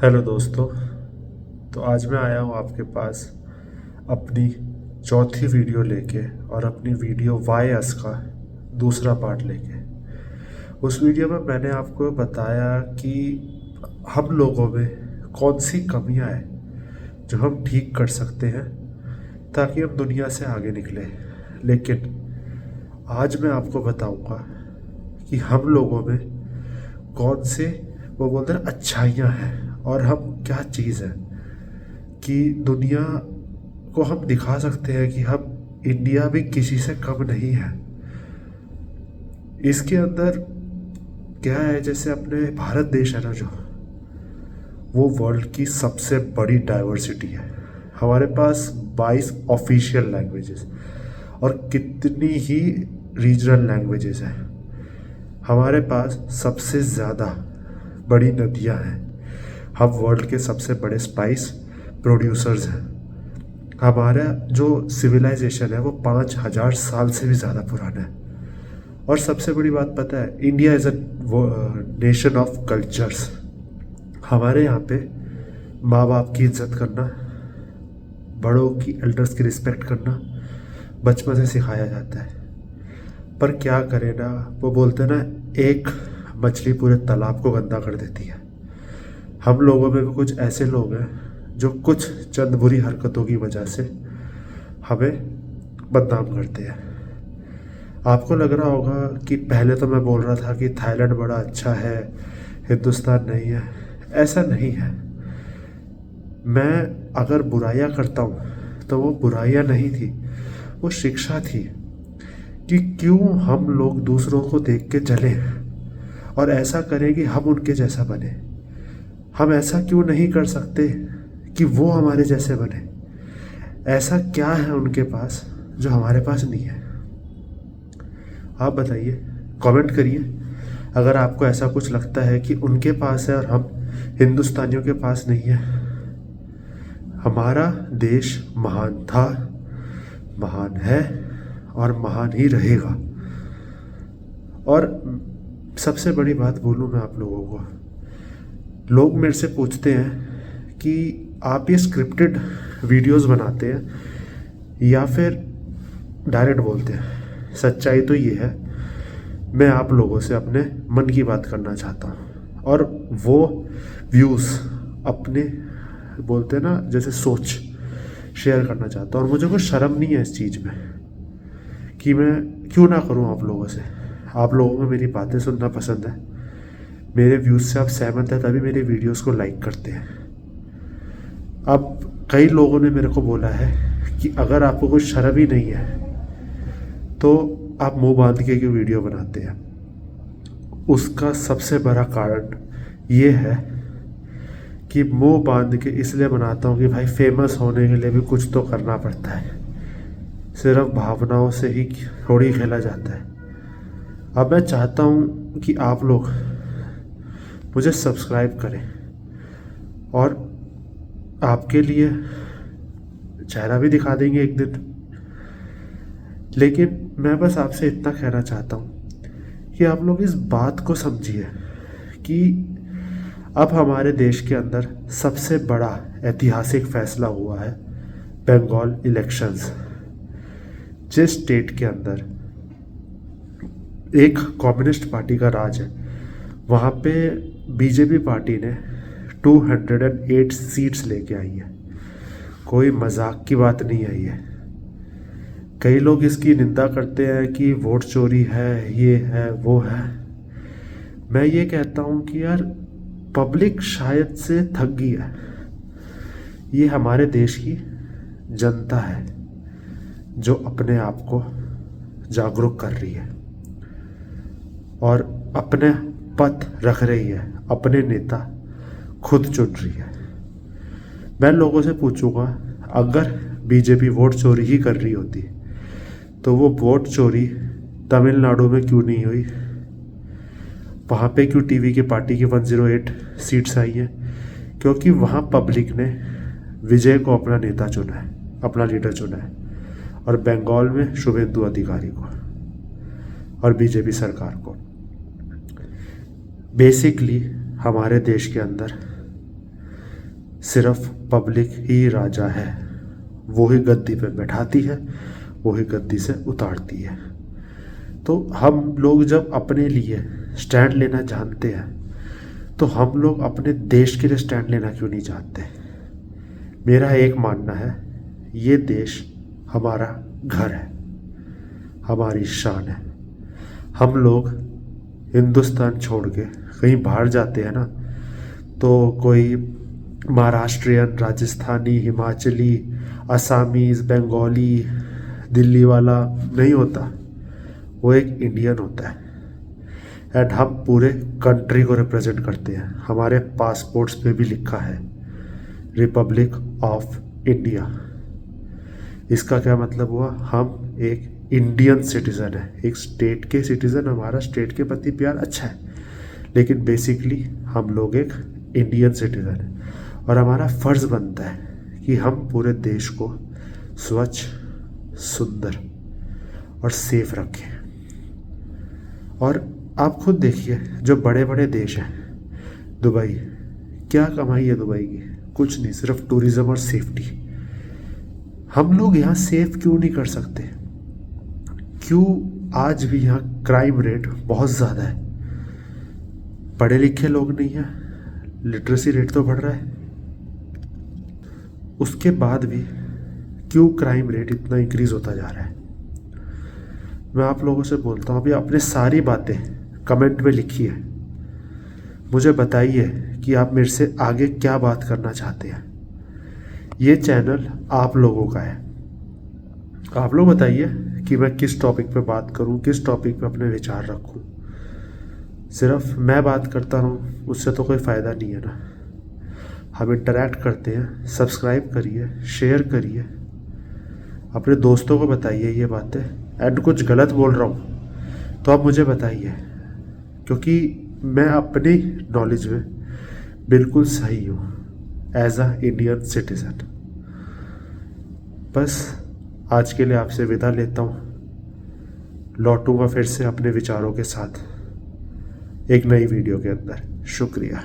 Hello दोस्तों। तो आज मैं आया हूँ आपके पास अपनी चौथी वीडियो लेके और अपनी वीडियो वाई एस का दूसरा पार्ट लेके। उस वीडियो में मैंने आपको बताया कि हम लोगों में कौन सी कमियां हैं जो हम ठीक कर सकते हैं ताकि हम दुनिया से आगे निकले। लेकिन आज मैं आपको बताऊंगा कि हम लोगों में कौन से वो बोलते हैं अच्छाइयाँ हैं और हम क्या चीज़ है कि दुनिया को हम दिखा सकते हैं कि हम इंडिया भी किसी से कम नहीं है। इसके अंदर क्या है, जैसे अपने भारत देश है ना, जो वो वर्ल्ड की सबसे बड़ी डाइवर्सिटी है। हमारे पास 22 ऑफिशियल लैंग्वेजेस और कितनी ही रीजनल लैंग्वेजेस हैं। हमारे पास सबसे ज़्यादा बड़ी नदियां हैं। हम वर्ल्ड के सबसे बड़े स्पाइस प्रोड्यूसर्स हैं। हमारा जो सिविलाइजेशन है वो 5,000 साल से भी ज़्यादा पुराना है। और सबसे बड़ी बात पता है, India is a nation of cultures. हमारे यहाँ पे माँ बाप की इज्जत करना, बड़ों की एल्डर्स की रिस्पेक्ट करना बचपन से सिखाया जाता है। पर क्या करें ना, वो बोलते हैं ना, एक मछली पूरे तालाब को गंदा कर देती है। हम लोगों में भी कुछ ऐसे लोग हैं जो कुछ चंद बुरी हरकतों की वजह से हमें बदनाम करते हैं। आपको लग रहा होगा कि पहले तो मैं बोल रहा था कि थाईलैंड बड़ा अच्छा है, हिंदुस्तान नहीं है। ऐसा नहीं है। मैं अगर बुराइयां करता हूँ तो वो बुराइयां नहीं थी, वो शिक्षा थी कि क्यों हम लोग दूसरों को देख के जलें और ऐसा करें कि हम उनके जैसा बने। हम ऐसा क्यों नहीं कर सकते कि वो हमारे जैसे बने। ऐसा क्या है उनके पास जो हमारे पास नहीं है? आप बताइए, कमेंट करिए। अगर आपको ऐसा कुछ लगता है कि उनके पास है और हम हिंदुस्तानियों के पास नहीं है। हमारा देश महान था, महान है और महान ही रहेगा। और सबसे बड़ी बात बोलूँ मैं आप लोगों को, लोग मेरे से पूछते हैं कि आप ये स्क्रिप्टेड वीडियोस बनाते हैं या फिर डायरेक्ट बोलते हैं। सच्चाई तो ये है, मैं आप लोगों से अपने मन की बात करना चाहता हूँ और वो व्यूज़ अपने बोलते हैं ना, जैसे सोच शेयर करना चाहता हूँ। और मुझे कोई शर्म नहीं है इस चीज़ में कि मैं क्यों ना करूँ आप लोगों से। आप लोगों को मेरी बातें सुनना पसंद है, मेरे व्यूज़ से आप सहमत हैं, तभी मेरे वीडियोस को लाइक करते हैं। अब कई लोगों ने मेरे को बोला है कि अगर आपको कुछ शर्म ही नहीं है तो आप मुंह बांध के क्यों वीडियो बनाते हैं। उसका सबसे बड़ा कारण ये है कि मुंह बांध के इसलिए बनाता हूँ कि भाई फेमस होने के लिए भी कुछ तो करना पड़ता है। सिर्फ भावनाओं से ही थोड़ी खेला जाता है। अब मैं चाहता हूँ कि आप लोग मुझे सब्सक्राइब करें और आपके लिए चेहरा भी दिखा देंगे एक दिन। लेकिन मैं बस आपसे इतना कहना चाहता हूँ कि आप लोग इस बात को समझिए कि अब हमारे देश के अंदर सबसे बड़ा ऐतिहासिक फैसला हुआ है बंगाल इलेक्शंस। जिस स्टेट के अंदर एक कम्युनिस्ट पार्टी का राज है, वहाँ पे बीजेपी पार्टी ने 208 सीट्स लेके आई है। कोई मजाक की बात नहीं आई है। कई लोग इसकी निंदा करते हैं कि वोट चोरी है, ये है, वो है। मैं ये कहता हूँ कि यार, पब्लिक शायद से थक गई है। ये हमारे देश की जनता है जो अपने आप को जागरूक कर रही है और अपने पथ रख रही है, अपने नेता खुद चुन रही है। मैं लोगों से पूछूंगा, अगर बीजेपी वोट चोरी ही कर रही होती तो वो वोट चोरी तमिलनाडु में क्यों नहीं हुई? वहाँ पे क्यों टीवी की पार्टी की 108 सीट्स आई हैं? क्योंकि वहाँ पब्लिक ने विजय को अपना नेता चुना है, अपना लीडर चुना है। और बंगाल में शुभेंदु अधिकारी को और बीजेपी सरकार को। बेसिकली हमारे देश के अंदर सिर्फ पब्लिक ही राजा है, वो ही गद्दी पे बैठाती है, वो ही गद्दी से उतारती है। तो हम लोग जब अपने लिए स्टैंड लेना जानते हैं तो हम लोग अपने देश के लिए स्टैंड लेना क्यों नहीं चाहते? मेरा एक मानना है, ये देश हमारा घर है, हमारी शान है। हम लोग हिंदुस्तान छोड़ के कहीं बाहर जाते हैं ना, तो कोई महाराष्ट्रियन, राजस्थानी, हिमाचली, असमीज़, बंगाली, दिल्ली वाला नहीं होता, वो एक इंडियन होता है। एंड हम पूरे कंट्री को रिप्रेजेंट करते हैं। हमारे पासपोर्ट्स पे भी लिखा है रिपब्लिक ऑफ इंडिया। इसका क्या मतलब हुआ? हम एक इंडियन सिटीज़न है, एक स्टेट के सिटीज़न। हमारा स्टेट के प्रति प्यार अच्छा है, लेकिन बेसिकली हम लोग एक इंडियन सिटीज़न है। और हमारा फ़र्ज़ बनता है कि हम पूरे देश को स्वच्छ, सुंदर और सेफ रखें। और आप खुद देखिए, जो बड़े बड़े देश हैं, दुबई, क्या कमाई है दुबई की? कुछ नहीं, सिर्फ टूरिज़्म और सेफ्टी। हम लोग यहाँ सेफ क्यों नहीं कर सकते? क्यों आज भी यहाँ क्राइम रेट बहुत ज़्यादा है? पढ़े लिखे लोग नहीं हैं, लिटरेसी रेट तो बढ़ रहा है, उसके बाद भी क्यों क्राइम रेट इतना इंक्रीज़ होता जा रहा है? मैं आप लोगों से बोलता हूँ, अभी आपने सारी बातें कमेंट में लिखी है, मुझे बताइए कि आप मेरे से आगे क्या बात करना चाहते हैं। ये चैनल आप लोगों का है, आप लोग बताइए कि मैं किस टॉपिक पे बात करूं, किस टॉपिक पे अपने विचार रखूं। सिर्फ मैं बात करता रहूं, उससे तो कोई फ़ायदा नहीं है ना। हम इंटरैक्ट करते हैं। सब्सक्राइब करिए, शेयर करिए, अपने दोस्तों को बताइए ये बातें। एंड कुछ गलत बोल रहा हूँ तो आप मुझे बताइए, क्योंकि मैं अपनी नॉलेज में बिल्कुल सही हूँ एज अ इंडियन सिटीज़न। बस आज के लिए आपसे विदा लेता हूँ। लौटूंगा फिर से अपने विचारों के साथ एक नई वीडियो के अंदर। शुक्रिया।